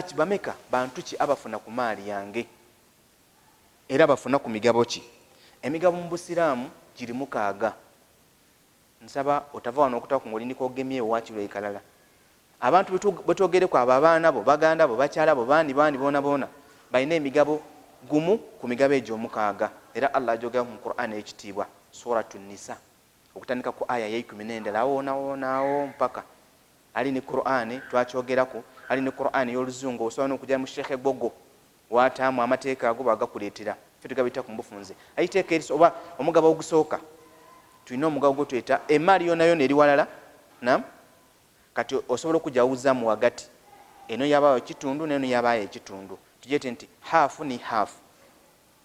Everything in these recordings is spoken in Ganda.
lwaki bameka bantu ki abafuna ku maali yange era bafuna ku migabo ki? Emigabo mu Busiraamu giri 6. Nsaba otava wano okutaka ngoli ndiko ogemyewo wakiro ekalala. Abantu betwogereko abo abaana bo baganda bo bakyala bo bandi boona balina emigabo gumu ku migabo egyo 6 era Allah ajogera mu Qur'an ekitiibwa Suratu Nisa okutandika ku aya ya 14 awo mpaka ali ni Qur'an twakyogerako ali ni Qur'an y'oluzungu osobola okujja mu Sheikh Gogo wataamu amateeka ago bagakuleetera ffe tugabita ku mbufunze ayiteeka eriso oba omugabo ogusooka tulina omugabo gwo tweta emaali yonna eri walala nam kati osobola okujawuza mu wagati eno yabayo kitundu neno yabayo ekitundu tujete nti haafu ni haafu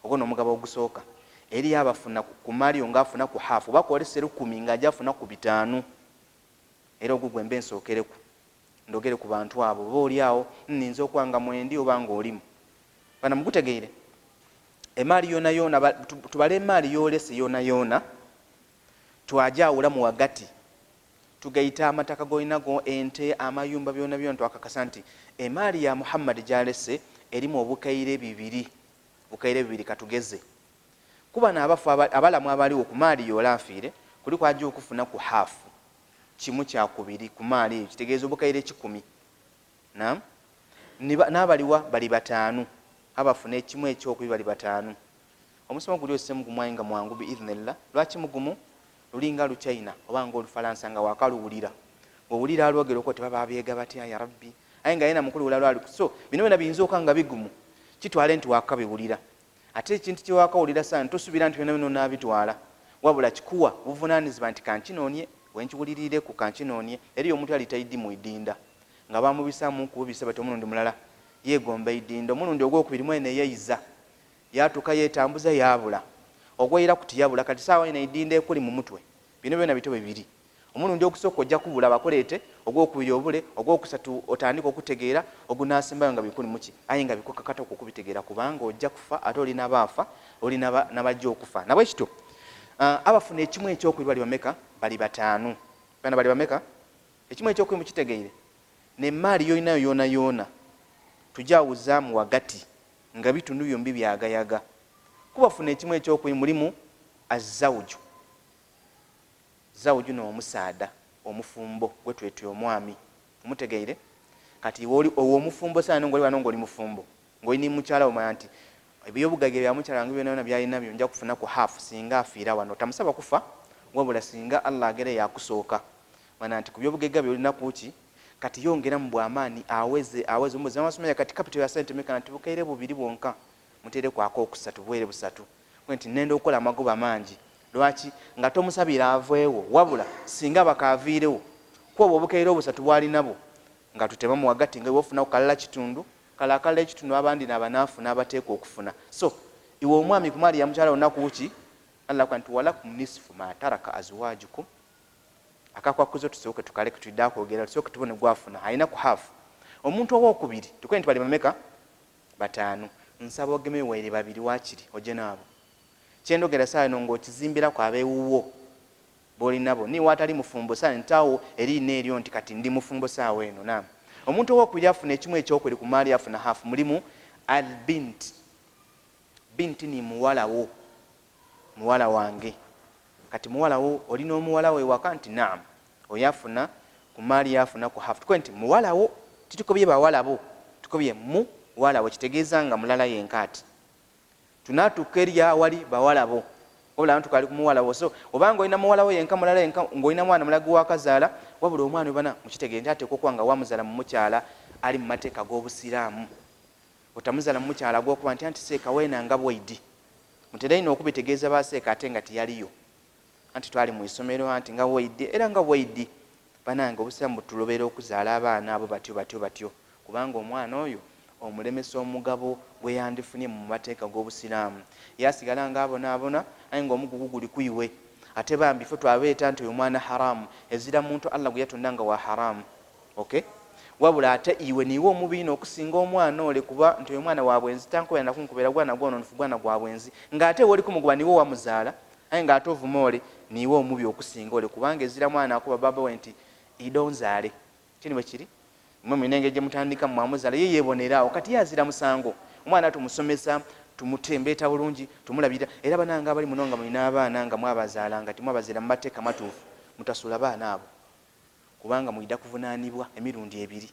ogwo omugabo ogusooka eri abafuna ku maali nga afuna ku haafu bakolesera 10 nga ajafuna ku 5 era ogwo gwembe nsookereku ndogere ku bantu abo booli awo nninza okwanga mwendi obanga olimu bana mugutegeere emaali yona tubale emaali yolese yona twajawula mu wagati tugayita amataka goinago ente amayumba byona twakakasa nti emaali ya Muhammad jalese erimu obukaire 2 katugeze kuba n'abafu abalamu abaliwo ku maali yolafiire kuli kwaje okufuna ku haafu kimu kya 2 ku maali kitegeeza obukaire 10 naam n'abaliwa bali 5 abafuna ekimu ekyokubi bali 5 omusomo guli osemu gumwayinga mwangu biidhnillah lwaki mugumu lulinga luchaina obanga olufalansa nga wakaluwulira owulira alwogera ko tebaba abyega batya ya rabbi ayenga yena mukulu ulalwali so bino bina biyinza okanga bigumu kitwale nti wakabiwulira ate ekintu kye wakawulira sana tosubira nti bino nabitwala wabula kikuwa buvunaanyizibwa nti kankinonye wenkiwulirire ku kankinonye eri omuntu ali tayidi mu idinda nga bamubisaamu kubisa bati omulundi mulala yegomba idinda omulundi ogwokubiri mwene yeyiza yatuka yetambuza yabula ogweyira kuti yabula kati sawa ina idinda ekuli mu mutwe bino byona bito bibiri omulundi okusooka ojja kubula bakoleete ogwokubiri obule ogwokusatu otandika okutegeera ogunasembayo nga bikuli muki aye nga bikokakata okukubitegeera kubanga ojja kufa ate olina baafa olina nabajja okufa nabwe kito abafuna ekimu ekyokubiri bali bameka bali 5 bana bali bameka ekimu ekyokubiri mukitegeere ne maali yoina yona tujawuza mu wagati nga bitundu byombi byagayaga kubafuna ekimu ekyokubiri mulimu azawuju zawuju n'omusaada omufumbo gwe twetwe omwami umutegeere kati woli omufumbo sana ngoli wanongo oli mufumbo ngoli ni mukyala omanya nti ebyobugage bya mukyala wange byona byalina byo nja kufuna ku half singa afiira wano tamusaba kufa wabula singa Allah agere yakusooka mana nti ku byobugage byolina kuki kati yongera mu bwamaani aweze umuze amasomya kati capital ya sente meka nti bukaire bubiri bwonka mutere kwako okusatu bwere busatu kwenti nendo okola amagoba mangi lwaki nga tomusabira aveewo wabula singa bakaviirewo kuba obukaire obusatu bwali nabo nga tutema mu wagati nga bofuna okalala kitundu kalakala ekitundu abandi n'abanaafu n'abateeka okufuna so iwe omwami ku maali ya mukyala onaku uki Allah kwanti walakum nisfu ma taraka azwajukum akakwakuzo tusooke tukaleke tudda kwogera tusooke tubone gwafuna alina ku hafu omuntu owokubiri tukwenti bali bameka 5 nsaba ogeme were 2 wakiri oje nabo kyendogera saa no ng'okizimbira ku abeewuwo boli nabo ni watali mufumbo sana ntawo eri neryo nti kati ndi mufumbo saa eno naam omuntu owokubiri afuna ekimu ekyokubiri ku maali afuna hafu mulimu albint binti ni muwala wange kati muwala wo olina omuwala we waka nti naam oyafuna ku maali yafuna ku hafu kwenti muwala wo titukobye bawala bo tukobye muwala wo kitegeeza nga mulala yenkati tunatuka eri awali bawala bo obula abantu kali ku muwala wo so obanga olina muwala wo yenka mulala yenka ng'olina mwana mulago wakazaala wabula omwana obana mukitegeere nti ateekwa okuba nga wamuzaala mu mukyala ali mu mateeka g'obusiraamu otamuzaala mu mukyala gw'okuba nti seeka weenanga bwaidi mutereina okubitegeeza baseeka ate nga tiyaliyo anti twali mu isomero anti nga bwaidi era nga bwaidi banange obusiraamu butulobera okuzaala abaana abo batyo kubanga omwana oyo omulemesa omugabo gwe yandifunye mu mateeka g'obusiraamu yasigala nga abona aye ng'omugugu guli kuiwe ate bambi ffe twabeeta nti oyo mwana haramu ezira muntu Allah gwe yatonda nga wa haramu okay wabula ate iwe niwe omubiina okusinga omwana ole kuba nti oyo mwana wa bwenzi tankoya nakunkubera gwana gwono nfu gwana gwa bwenzi ng'ate woli kumugoba niwe wamuzaala aye ng'ate ovuma ole niwe omubi okusinga ole kubanga ezira mwana akuba baba we nti idonzaale kini bwe kiri mwe minenge gye mutandika mwamuzaala ye yeebonerawo kati yazira musango omwana tumusomesa tumutembeeta bulungi tumulabira era bananga abali muno nga mulina abaana nga mwabazaalanga timwabazeera mu mateeka matuufu mutasula baana abo kubanga muyida kuvunaanibwa emirundi ebiri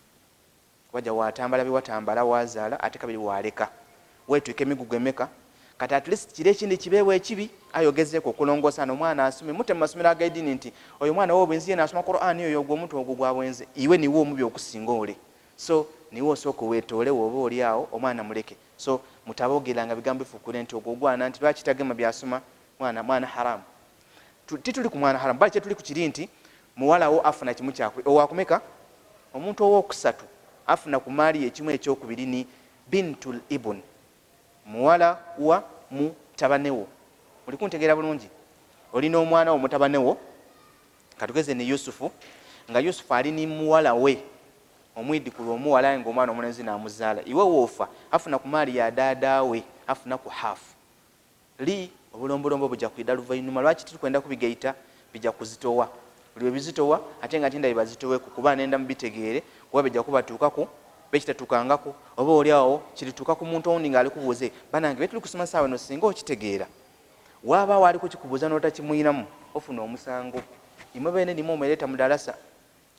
wajja watambala bewatambala wazaala ate kabiri waleka wetuika emigugu emeka kati at least kiri ekindi kibeewo ekibi ayogezeeko okulongoosa omwana asome mute mu masomero ag'eddiini nti oyo mwana w'obwenzi ye naasoma Qur'ani oyo ogwo omuntu ogwo gwabwenze iwe niwe omubi okusinga ole so niwe osooka weetoole woba oli awo omwana muleke so mutabogeranga bigambo bifukule nti ogwo ogwana nti lwaki tagema byasoma mwana haramu tituli ku mwana haramu bali kyetuli ku kiri nti muwalawo afuna kimu kyakwe owakumeka omuntu owookusatu afuna ku maali ekimu ekyokubiri ni bintul ibn muwala wa mutabanewo oli kuntegeera bulungi olina omwana wo mutabanewo katugeze ne Yusufu nga Yusufu ali ni muwala we omwidikulu omuwala nga omwana omulenzi n'amuzaala iwe woofa afuna ku maali ya daada we afuna ku hafu li obulombolombo bujja kwida luvannyuma lwaki tukwenda kubigaita bijja kuzitowa buli webizitowa ate nga tinda bibazitoweku kuba nenda mubitegeere kuba bijja kubatuukako bekitatukangako oba oliawo kirituuka ku muntu owundi ng'ali kubuuze banange betuli kusoma saawa no singa okitegeera waba wali kukikubuuza n'otakimuyinamu ofuna omusango imwe beene nimu omuleeta mu dalasa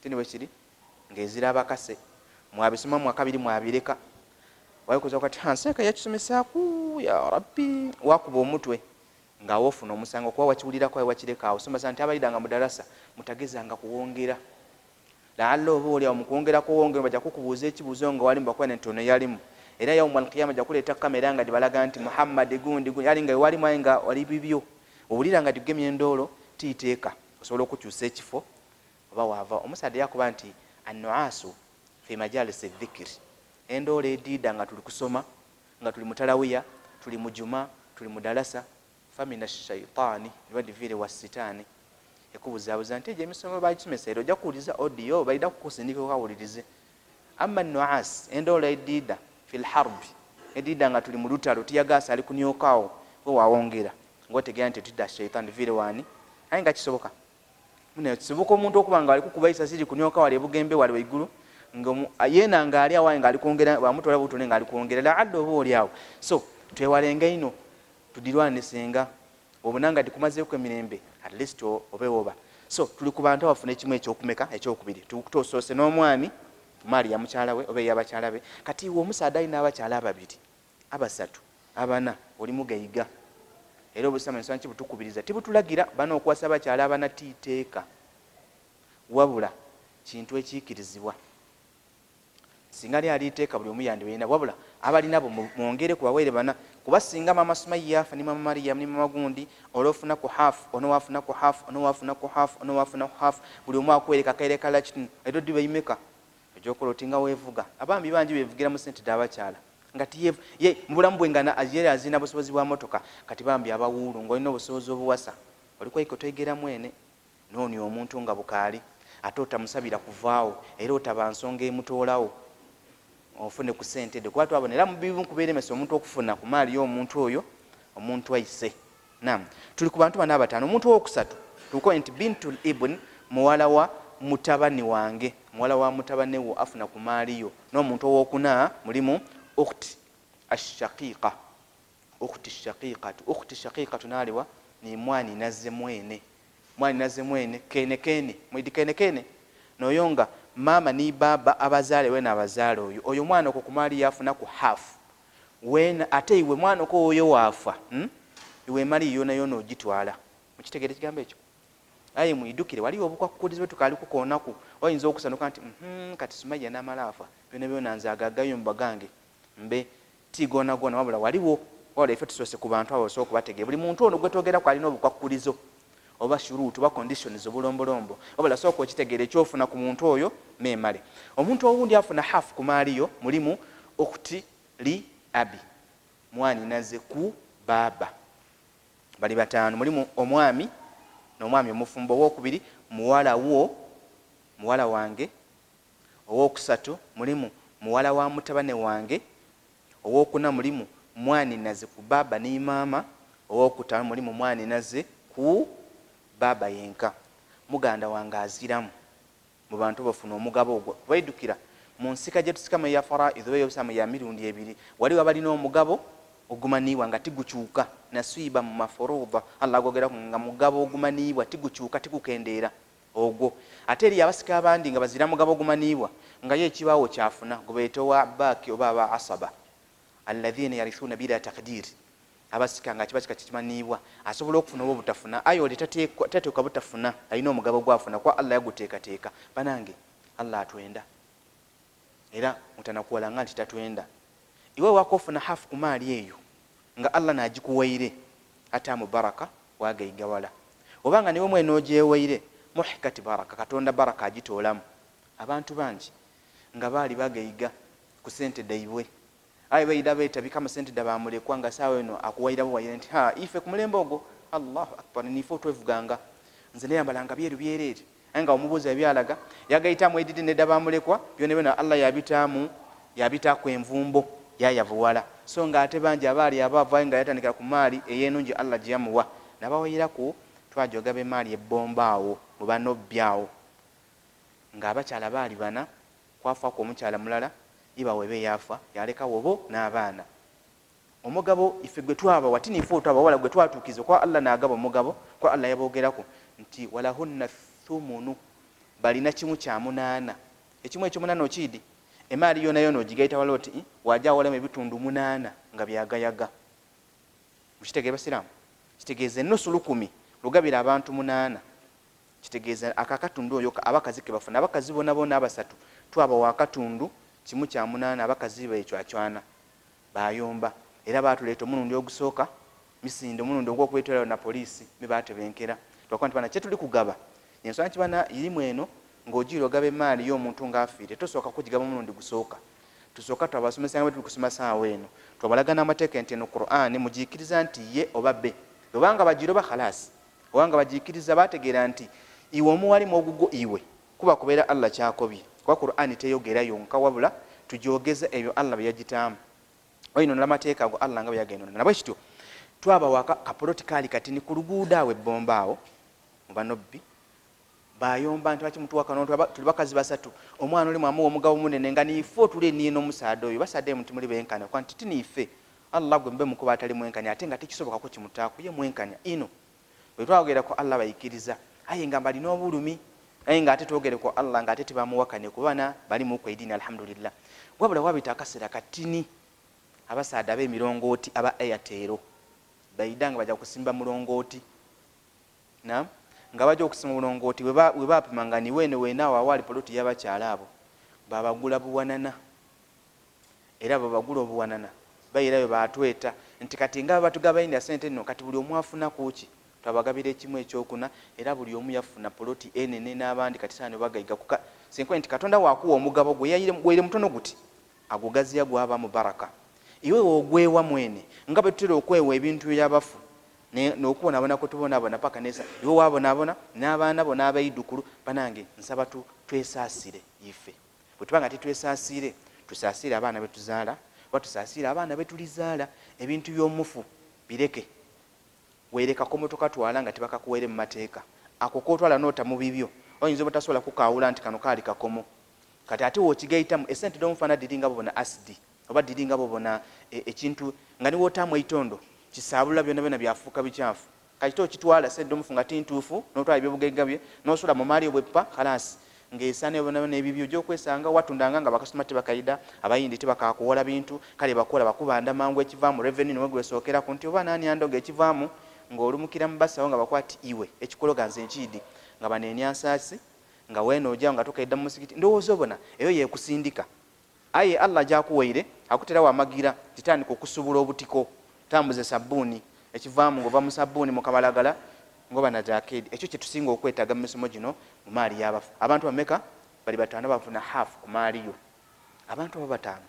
tini bwe kiri ng'ezira abakase mwabisoma mwaka biri mwabireka wayikuza kati hanseeka yakisomesaaku ya rabbi wakuba omutwe ng'awo ofuna omusango kuba wakiwulirako awe wakireka awo somesa nti abalidanga mu dalasa mutagezanga kuwongera laalla oba oli awo mukwongera kuwongera bajja kukubuuza ekibuuzo nga wali mubakwana entono yalimu era yawma alqiyama ajja kuleeta kamera nga dibalaga nti Muhammad gundi yali nga walimu aye nga wali bibyo owulira nga digemye endolo tiiteeka osobola okukyusa ekifo oba waava omusaadde yakuba nti annuasu fi majalisi dhikiri endolo ediida nga tuli kusoma nga tuli mutalawiya tuli mujuma tuli mudalasa famina shaitani nibadivire wa sitaani ekubuzabuza nti emisomo bagisomesa era ojja kuwuliza audio balida kukusindika okawulirize amma nuas endolo ediida fil harbi ediida nga tuli mu lutalo tiyagaasa ali kunyokaawo we wawongera ng'otegeera nti tidda shaitani vire wani aye nga kisoboka kisoboka omuntu okuba nga ali kukuba isasiri kunyoka wali ebugembe wali waigulu yena nga ali awaye nga ali kwongera bamutwala butone nga ali kwongera laadde oba oli awo so twewalenga ino tudirwanesenga obunanga dikumazeeko emirembe at least obewoba so tuli ku bantu abafuna ekimu ekyokumeka ekyokubiri tukutosoose n'omwami maali ya mukyala we oba eyabakyala be kati iwe omusaadde alina abakyala ababiri abasatu abana oli mugayiga era obusama ensonga kibutukubiriza tibutulagira bana okuwasa abakyala abana tiiteeka wabula kintu ekiikirizibwa singa lyali iteeka buli omu yandibalina wabula abalina bo mwongere kubaweere bana kuba singa mama Sumayya afa ni mama Mariam ni mama gundi olofuna ku hafu ono wafuna ku hafu ono wafuna ku hafu ono wafuna ku hafu buli omu akwereka kaire kala kitino edo diba imeka ejokola otinga weevuga abambi bangi beevugira mu sente d'abakyala ngati ye mbulamu bwengana ajere azina busobozi bwa motoka kati bambi abawulu ng'olina obusobozi obuwasa oliko ikotegera mwene nooni omuntu nga bukaali ate otamusabira kuvaawo era otaba nsonga emutoolawo ofune ku sente de kuba twabonera mu bibu kubeeremesa omuntu okufuna ku maali y'omuntu oyo omuntu ayise nam tuli ku bantu bana abataano omuntu owokusatu tuko nti bintul ibn muwala wa mutabani wange muwala wa mutabane wo afuna ku maali yo n'omuntu owokuna mulimu ukhti ashaqiqa ukhti shaqiqatu ukhti shaqiqatu naliwa ni mwani nazze mwene kene mwidi kene noyonga mama ni baba abazaale we n'abazaale oyo mwana okwo ku maali yafuna ku hafu wena ate iwe mwana okwo oyo waafa iwe mali yona yona ogitwala mukitegere kigambo ekyo aye mwidukire waliwo obukwakukuliza bwe tukali kukonaku oyinza okusanuka nti kati Sumayya n'amala afa byona nze agagayo mbagange mbe tigona wabula waliwo wala ife tusoose ku bantu abo sooka bategere buli muntu ono gwe twogera ku alina obukwakulizo oba shuruutu oba conditions obulombolombo wabula sooka okitegere ekyofuna ku muntu oyo meemale omuntu owundi afuna hafu ku maaliyo mulimu ukhti li abi mwani naze ku baba bali bataano mulimu omwami n'omwami omufumbo owokubiri muwala wange owokusatu mulimu muwala wa mutabane wange owokuna mulimu mwani naze ku baba ni mama owokutaano mulimu mwani naze ku baba yenka muganda wange aziramu mu bantu bafuna omugabo ogwo baidukira mu nsika gye tusikamu eya faraidhi oba ey'obusamu ya mirundi ebiri waliwo abalina omugabo ogumaniibwa nga tigukyuka nasiiba mu mafurudha Allah agogera nga mugabo ogumaniibwa tigukyuka tigukendeera ogwo ate eri abasika abandi nga bazira mugabo ogumaniibwa nga ye ekibaawo kyafuna gubeetowa baaki oba aba asaba alladhina yarithuna bila taqdir abasika nga kiba kikimaniibwa asobola okufuna oba obutafuna ayo oli tateeka butafuna alina omugabo gwafuna kwa Allah yaguteekateeka banange Allah atwenda era mutanakuwala nga nti tatwenda iwe wakofuna hafu ku maali eyo nga Allah nagikuwaire atamu baraka wagaigawala obanga niwe mwene ogyewaire muhikati baraka katonda baraka agitoolamu abantu bangi nga baali bagaiga ku sente daibwe ayi bayida beetabika mu sente dabamulekwa nga saawa eno akuwaira buwaire nti ife ku mulembe ogwo Allahu akbar nife otwevuganga nze neyambalanga byeru byereere nga omubuuza ebyalaga yagaitamu edidi nedabamulekwa byona byona Allah yabitaku envumbo yayavuwala so nga ate bangi abaali abavayo nga yatandikira ku maali eyenungi Allah gyeyamuwa nabawayiraku twajoga b'emaali ebbombawo mu banobyawo nga abakyala baali bana kwafaako omukyala mulala ibawe be yafa yalekawo bo n'abaana omugabo ife gwe twaba watini ife otwaba wala gwe twatuukiza kwa Allah n'agaba omugabo kwa Allah yabogerako nti walahunna thumunu balina kimu kya munaana ekimu ekyomunaana okidi emaali yona yona ogigaita wala oti wajawolamu ebitundu munaana nga byagayaga mukitegeera basiraamu kitegeeza ennusu 10 lugabira abantu munaana kitegeeza akakatundu oyo abakazi ke bafuna abakazi bona bona abasatu twaba wakatundu kimu kya munaana abakazi beecwacwana bayomba era batuleeta omulundi ogusooka misinde omulundi ogw'okwetwala na poliisi mibatebenkera twakuba nti bana kye tuli kugaba ensonga nti bana irimu eno ng'ogiira ogaba emaali y'omuntu ng'afiire tosooka kugigaba omulundi gusooka tusooka twabasomesa nga tuli kusoma saawa eno twabalagana amateeka nti eno Qur'ani mugiikiriza nti ye oba bbe obanga bagiroba khalasi obanga bagiikiriza bategeera nti iwe omuwalimu ogugwo iwe kuba kubeera Allah kyakobye kwa Qur'ani teyogera yonka wabula tujogeza ebyo Allah bye yagitaamu oyino n'amateeka ago Allah nga bwe yagenda nabwe kityo twaba waka kapoloti kaali katini ku luguudo awo ebbombawo mu banobbi bayomba nti baki mutu wakano tuli bakazi basatu omwana oli mwamu omugabo munene nga niifo tuli niino omusaada oyo basadde muti muli benkana kwa nti tiniife Allah gwe mbe mukuba atali mwenkanya ate nga tekisoboka ko kimutaako ye mwenkanya ino bwe twagera ko Allah bayikiriza aye nga balina obulumi aye nga ate twogere ko Allah nga ate tebamuwakane kubana bali mu kwedini alhamdulillah wabula wabita akasera katini abasaada ab'emirongooti aba Airtel bayidanga baja kusimba mulongooti naam nga bajja okusima mulongooti we bapimanga ni wene weenaawo awali poloti y'abakyala abo babagula buwanana era babagula obuwanana bayirayo batweta nti kati nga batugabainda sente nno kati buli omu afuna kuki twabagabira ekimu ekyokuna era buli omu yafuna poloti enene n'abandi kati saano bagayiga kuka senkwe nti katonda waakuwa omugabo gwe yayire mutono guti agugaziya gwaba mu baraka iwe ogwewa mwene nga bwe tutera okwewa ebintu byabafu n'okubonaabona kwe tubonaabona paka nesa iwe wabonaabona n'abaana bo n'abaidukulu banange nsaba twesaasire ife bwe tuba nga titwesaasire tusaasire abaana betuzaala oba tusaasire abaana betulizaala ebintu by'omufu bireke weerekako motoka twala nga tebakakuwere mu mateeka ako kootwala noota mu bibyo oyinza obutasobola kukaawula nti kano kaali kakomo kati ate wokigaitamu esente d'omufaana diringa bobona asidi oba diringa bobona ekintu nga niwootamu eitondo kisaabula byonna byonna byafuuka bikyafu kakito okitwala sente d'omufu nga tintuufu n'otwala ebyobugagga bye n'osula mu maali obweppa kalaasi ng'esaana byonna byonna ebibyo gyokwesanga watundanga nga bakasoma tebakayida abayindi tebakakuwola bintu kale bakola bakubanda mangu ekivaamu revenue nimwe gwesookerako nti oba naani andoga ekivaamu ng'olumukira mu basawo nga bakwati iwe ekikologa nze nkiidi nga baneenya nsaasi nga weeno ojja nga tokaidda mu musigiti ndowooza obona eyo yeekusindika aye Allah gyakuwaire akutera wamagira kitandika okusubula obutiko tambuze sabbuuni ekivaamu ng'ova mu sabbuuni mu kabalagala ngoba na jakedi ekyo kye tusinga okwetaaga mu misomo gino mu maali y'abafu abantu bameka bali bataano bafuna hafu ku maali yo abantu abo bataano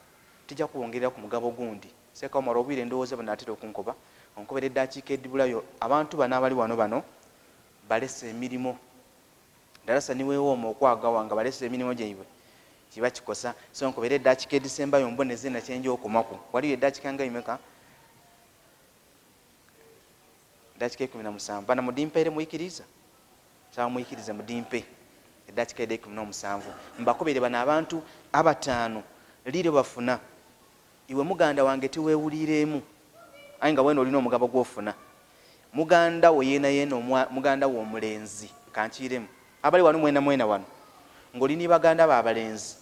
tijja kuwongerera ku mugabo gundi seeka omara obwire ndowooza banaatera okunkoba onkoberedde akiika edibulayo abantu bano abali wano bano balese emirimu dalasa niweewooma okwagawa nga balese emirimu gyaibwe kiba kikosa so nkoberedde akiika edisembayo mboneze nakyenja okumaku waliyo eddakiika nga imeka dakika 17 bana mudimpe ere muikiriza sawa muikirize mudimpe eddakiika edaikumi n'omusanvu mbakobere bano abantu abataano liire bafuna iwe muganda wange tiweewulireemu aye nga weena olina omugabo gw'ofuna muganda wo muganda wo omulenzi kankiiremu abali wano mwena wano ng'olini baganda b'abalenzi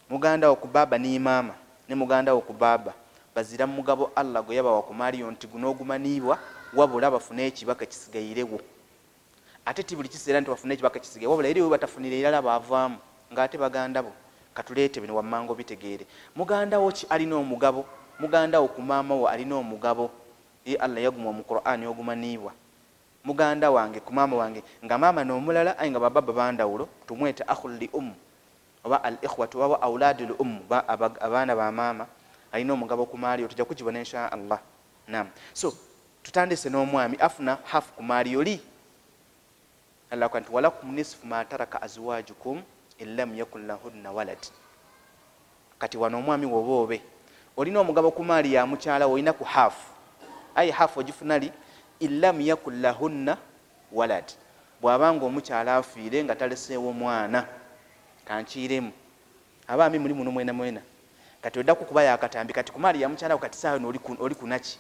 muganda wo ku baaba ne maama ne muganda wo ku baaba bazira mu mugabo Allah gwe yabawa ku Maaliyo nti guno ogumanibwa wabula bafune ekibaka kisigairewo ate ti buli kiseera nti bafune ekibaka kisigaire wabula eriwe batafunire irala baavaamu ng'ate baganda bo katuleete bino wammango bitegeere muganda wo ki alina omugabo muganda wo ku maama wo alina omugabo Allah yaguma mu Qur'ani ogumanibwa muganda wange ku maama wange nga maama n'omulala aye nga bababa bandawulo tumweta akhul li oba al ikhwatu wa auladul abaana ba maama alina omugabo ku Maaliyo tujja kukibona insha Allah. Naam, so tutandise n'omwami afuna hafu ku Maaliyo li Allah kanti walakum nisfu ma taraka azwajukum illam yakun lahunna walad. Kati wano omwami woboobe olina omugabo ku Maaliyo ya mukyala wo olina ku hafu aye hafu ogifunali illam yakun lahunna walad bw'abanga omukyala afiire nga taleseewo mwana kankiiremu abaami muli muno mwena kati oddaku kuba yakatambi kati ku Maaliyo ya mukyala wo kati saawa oli kunaki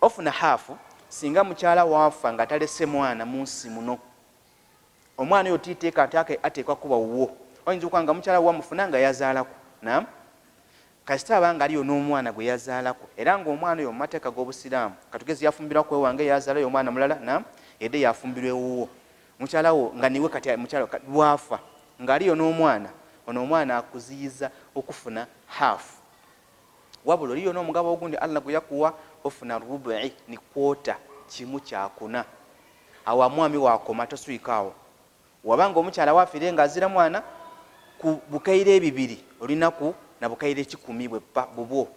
ofuna hafu singa mukyala waafa nga talese mwana mu nsi muno omwana oyo tiiteeka ateekwa kuba wuwo oyinza okubanga mukyala wo wamufuna nga yazaalako naam kasita abanga aliyo n'omwana gwe yazaalako era ng'omwana oyo mu mateeka g'obusiraamu katugezi yafumbirwa ku ewange yazaalayo omwana mulala naam edde yafumbirwa ewuwo mukyala wo nga niwe kati mukyala bwafa ng'aliyo n'omwana ono omwana akuziyiza okufuna hafu wabula oliyo n'omugabo ogundi Allah gwe yakuwa ofuna rubu'i ni kwota kimu kyakuna awo mwami wakoma toswikaawo wabanga omukyala wafiire ng'azira mwana ku bukaire ebibiri olinaku na bukaire 10 bwe bubwo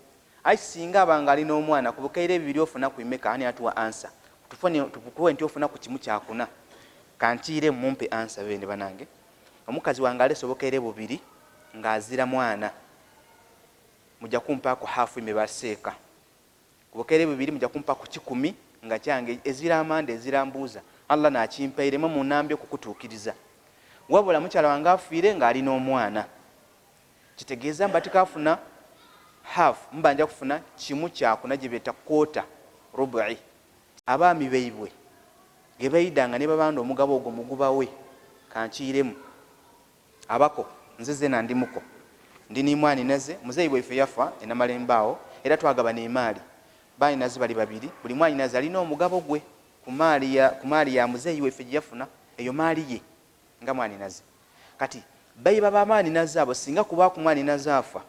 ayi singa abanga alina omwana ku bukaire ebibiri ofuna ku imeka ani atuwa answer tukuwe nti ofuna ku kimu kyakuna kantiire mumpe answer bende banange omukazi wange alese obukaire bubiri ng'azira mwana mujja kumpa ku hafu imebaseeka ku bukaire bubiri mujja kumpa ku 10 nga kyange ezira amande ezira mbuuza Allah n'akimpeiremu mu nnambye okukutuukiriza wabula mukyala wange afiire ng'alina omwana kitegeeza mbatikafuna hafu mbanja kufuna kimu kyakuna gye beeta kwota rubu'i abaami baibwe ge bayidanga ne babanda omugabo ogwo mugubawe kankiiremu abako nze zena ndimuko ndini mwani naze muzeyi bwaife yafa enamalembaawo era twagabana emaali baani naze bali babiri buli mwani naze alina omugabo gwe ku maali ya muzeyi waife gye yafuna eyo maali ye nga mwani naze kati bayiba bamaani naze abo singa kuba ku mwani naze afa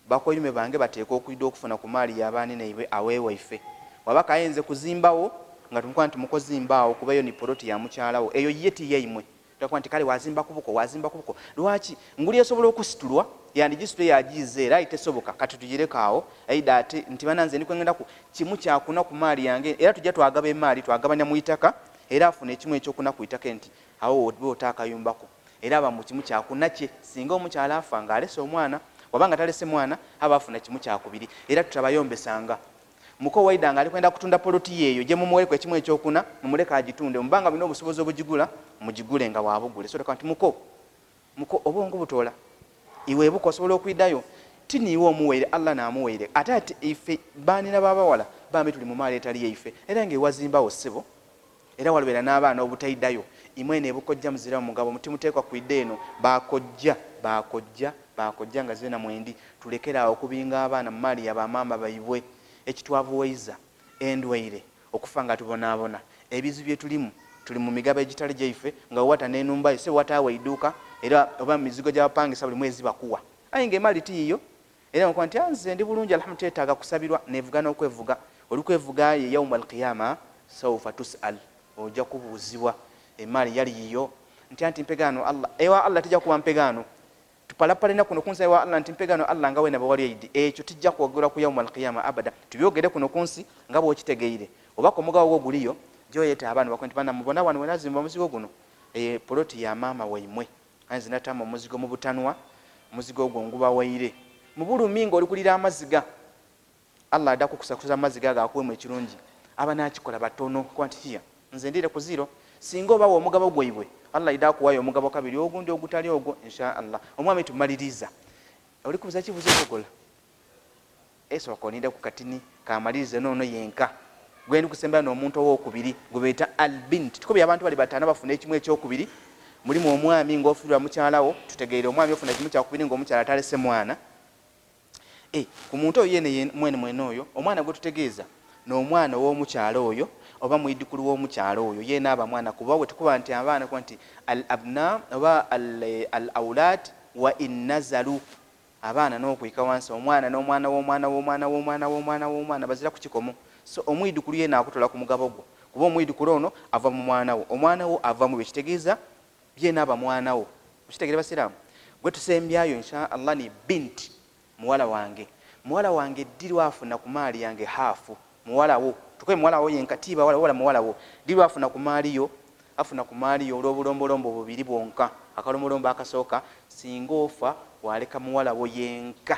bakoyume bange bateeka okuyida okufuna ku maali y'abaani naibwe aweewaife wabaka ayenze kuzimbawo nga tumukwa nti mukozimbawo kubayo ni poloti ya mukyalawo eyo ye tiyeimwe tukwa nti kale wazimba kubuko lwaki nguli esobola okusitulwa yandigisitule yagize era itesoboka kati tugirekawo aida ate nti bananze ndikwengenda ku kimu kyakuna ku maali yange era tujja twagaba emaali twagabanya mu itaka era afuna ekimu ekyokuna ku itaka nti awo obe otaakayumbako era aba mu kimu kyakuna kye singa omukyala afa ng'alese omwana wabanga talese mwana aba afuna kimu kyakubiri era tutabayombesanga muko waidanga alikwenda kutunda poloti yeyo je mumuweko ekimu ekyokuna mumuleka agitunde mubanga bino obusobozi obugigula mugigule nga waabugule so kanti muko obongo butola iwe buko osobola okwidayo tiniiwe omuweire Allah n'amuweire ate ife baani na babawala bambi tuli mu maali etali yeife era ng'ewazimbawo ssebo era walubera n'abaana obutayidayo imwene ebukojja muzira mugabo mutimuteekwa kwidde eno bakojja nga zena mwendi tulekera okubinga abaana mu maali y'abamaama baibwe ekitwavuweiza endwaire okufa nga tubonaabona ebizu bye tuli mu migabo egitali gyaife nga wata n'enumba ese wataawa idduuka era oba mizigo gy'abapangisa buli mwezi bakuwa aye ng'emaali tiiyo era nkuba nti nze ndi bulungi alhamdulillah teetaaga kusabirwa neevuga n'okwevuga oli kwevuga ye yawma alqiyama sawfa tus'al ojja kubuuzibwa emaali yali yiyo nti mpegano Allah ewa Allah tijja kuwa mpegano tupalapalina kuno kunsi ewa Allah nti mpegano Allah nga wena bawali idi ekyo tijja kwogera ku yawma alqiyama abada tubyogere kuno kunsi nga bw'okitegeire obako omugawo gwo guliyo gyoyeta abantu bakwenti bana mubona wano wenazimba omuzigo guno poloti ya maama waimwe anzi natama omuzigo mu butanwa omuzigo ogwo nguba waire mu bulumi ng'oli kulira amaziga Allah adda kukusakuza amaziga agakuwemu ekirungi aba nakikola batono kwanti hiya nze ndire ku zero singa obawo omugabo gwaibwe Allah ida kuwayo omugabo kabiri ogundi ogutali ogwo insha Allah. Omwami tumaliriza oli kubuza kibuzo kogola esooka olinda ku katini kamalirize noono yenka gwendi kusembera n'omuntu owokubiri gwebeeta albint. Tukubye abantu bali bataano bafuna ekimu ekyokubiri. Mulimu omwami ng'ofiirwa mukyalawo, tutegeere omwami ofuna ekimu kyakubiri ng'omukyala talese mwana. Ku muntu oyo yene mwene oyo omwana gwe tutegeeza n'omwana ow'omukyala oyo oba mwidukulu w'omukyala oyo yena aba mwana, kuba bwe tukuba nti abaana kuba nti al abna oba al aulad wa innazalu, abaana n'okuyika wansi omwana n'omwana w'omwana w'omwana w'omwana w'omwana w'omwana bazira ku kikomo. So omwidukulu yena akutola ku mugabo gwo, kuba omwidukulu ono ava mu mwana wo, omwana wo ava mu bekitegeeza byena aba mwana wo. Mukitegere basiraamu? Gwe tusembyayo insha Allah ni binti, muwala wange. Muwala wange ddirwa afuna ku maali yange hafu. Muwala wo tukwe muwala wo yenkatiba wala muwala wo ddirwa afuna ku maaliyo, afuna ku maaliyo olw'obulombolombo bubiri bwonka. Akalombolombo akasooka singa ofa waleka muwala wo yenka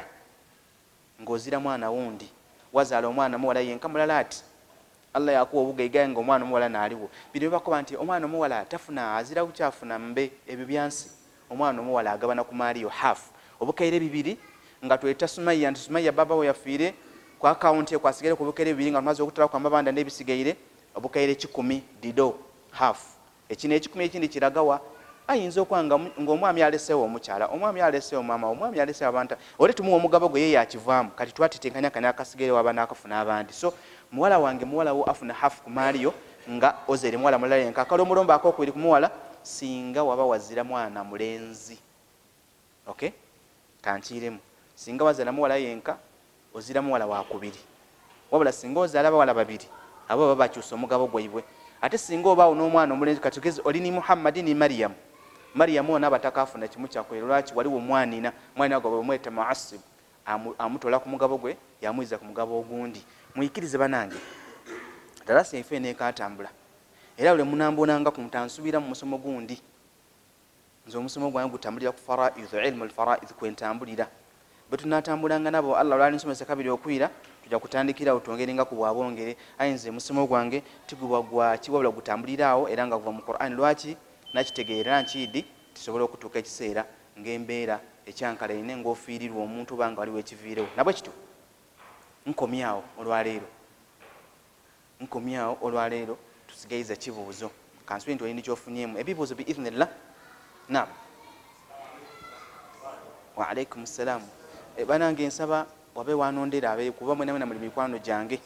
ng'ozira mwana wundi, wazaala omwana muwala yenka mulala ati Allah yakuwa obugaiga nga omwana muwala naaliwo. Bino bakoba nti omwana omuwala tafuna azira kukyafuna mbe ebyo byansi. Omwana omuwala agabana ku maaliyo hafu obukaire bibiri nga tweta Sumaya nti Sumaya baba we yafiire ku akaunti ekwasigere ku bukaire bibiri nga tumaze okutala kwa mabanda n'ebisigaire obukaire 10 dido hafu. Ekino ekikumi ekindi kiragawa ayinza okwanga ng'omwami aleseewo omukyala, omwami aleseewo maama, omwami aleseewo abantu oli tumuwa omugabo gwe ye yakivaamu kati twatitenkanya kane akasigaire waba n'akafuna abandi. So muwala wange muwala wo afuna hafu ku maaliyo nga ozere muwala mulala yenka. Akalombolombo akokubiri ku muwala singa waba wazira mwana mulenzi. Okay, kankiiremu singa wazala muwala yenka ozira muwala wakubiri, wabula singa ozaala bawala babiri abo baba bakyusa omugabo gwaibwe. Ate singa obaawo n'omwana omulenzi katugeze oli ni Muhammadi ni Maryam, Maryam ona abatakafuna kimu kyakwera lwaki waliwo omwanina, mwana gwe bamweta muasib amutola ku mugabo gwe yamwiza ku mugabo ogundi. Muyikirize banange darasa yaife nekatambula era ule munambonanga ku mutansuubira mu musomo gundi, nze omusomo gwange gutambulira ku faraid ilmu alfaraid kwentambulira. Bwe tunatambulanga nabo Allah lwali nsomesa kabiri okwira tujja kutandikira otwongerenga ku bwabongere. Ayinze musomo gwange tigubwa gwa kiwabula gutambuliraawo era nga kuva mu Qur'an. Lwaki nakitegeera nkidi tisobola okutuuka ekiseera ng'embeera ekyankalaine ng'ofiirirwa omuntu banga waliwo ekiviirewo. Nabwe kityo nkomyawo olwaleero tusigaiza kibuuzo kansubiri nti olina kyofunyeemu ebibuuzo biidhnillah. Naam, wa alaikum salaam. Banange nsaba wabe wanondera abe kuba mwena mwena muli mikwano gyange